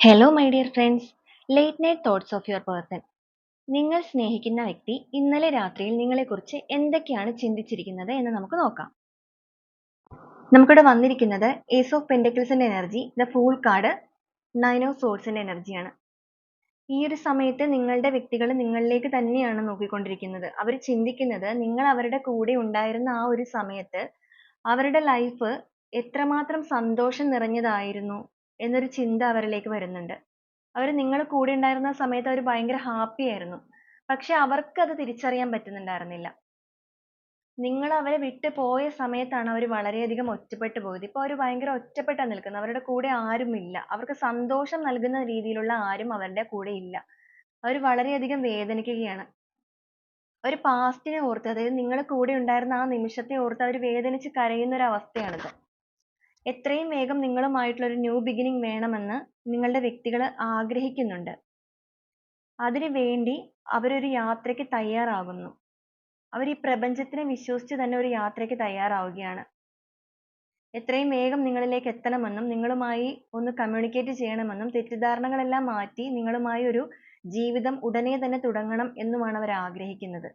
Hello my dear friends, late night thoughts of your person. നിങ്ങൾ സ്നേഹിക്കുന്ന വ്യക്തി ഇന്നലെ രാത്രിയിൽ നിങ്ങളെക്കുറിച്ച് എന്തൊക്കെയാണ് ചിന്തിച്ചിരിക്കുന്നത് എന്ന് നമുക്ക് നോക്കാം. നമുക്കിവിടെ വന്നിരിക്കുന്നത് ഏസ് ഓഫ് പെൻറ്റക്കിൾസിന്റെ energy, the fool card, 9 of സോർഡ്സിന്റെ എനർജിയാണ്. ഈ ഒരു സമയത്ത് നിങ്ങളുടെ വ്യക്തികൾ നിങ്ങളിലേക്ക് തന്നെയാണ് നോക്കിക്കൊണ്ടിരിക്കുന്നത്. അവർ ചിന്തിക്കുന്നത് നിങ്ങൾ അവരുടെ കൂടെ ഉണ്ടായിരുന്ന ആ ഒരു സമയത്ത് അവരുടെ ലൈഫ് എത്രമാത്രം സന്തോഷം നിറഞ്ഞതായിരുന്നു എന്നൊരു ചിന്ത അവരിലേക്ക് വരുന്നുണ്ട്. അവര് നിങ്ങളെ കൂടെ ഉണ്ടായിരുന്ന സമയത്ത് അവര് ഭയങ്കര ഹാപ്പി ആയിരുന്നു. പക്ഷെ അവർക്ക് അത് തിരിച്ചറിയാൻ പറ്റുന്നുണ്ടായിരുന്നില്ല. നിങ്ങൾ അവരെ വിട്ടു പോയ സമയത്താണ് അവര് വളരെയധികം ഒറ്റപ്പെട്ടു പോയത്. ഇപ്പൊ അവര് ഭയങ്കര ഒറ്റപ്പെട്ടാ നിൽക്കുന്നത്. അവരുടെ കൂടെ ആരുമില്ല. അവർക്ക് സന്തോഷം നൽകുന്ന രീതിയിലുള്ള ആരും അവരുടെ കൂടെ ഇല്ല. അവര് വളരെയധികം വേദനിക്കുകയാണ്. അവര് പാസ്റ്റിനെ ഓർത്ത്, അതായത് നിങ്ങളെ കൂടെ ഉണ്ടായിരുന്ന ആ നിമിഷത്തെ ഓർത്ത് അവര് വേദനിച്ച് കരയുന്ന ഒരു അവസ്ഥയാണിത്. എത്രയും വേഗം നിങ്ങളുമായിട്ടുള്ള ഒരു ന്യൂ ബിഗിനിങ് വേണമെന്ന് നിങ്ങളുടെ വ്യക്തികൾ ആഗ്രഹിക്കുന്നുണ്ട്. അതിനു വേണ്ടി അവരൊരു യാത്രയ്ക്ക് തയ്യാറാകുന്നു. അവർ ഈ പ്രപഞ്ചത്തിനെ വിശ്വസിച്ച് തന്നെ ഒരു യാത്രയ്ക്ക് തയ്യാറാവുകയാണ്. എത്രയും വേഗം നിങ്ങളിലേക്ക് എത്തണമെന്നും നിങ്ങളുമായി ഒന്ന് കമ്മ്യൂണിക്കേറ്റ് ചെയ്യണമെന്നും തെറ്റിദ്ധാരണകളെല്ലാം മാറ്റി നിങ്ങളുമായി ഒരു ജീവിതം ഉടനെ തന്നെ തുടങ്ങണം എന്നുമാണ് അവർ ആഗ്രഹിക്കുന്നത്.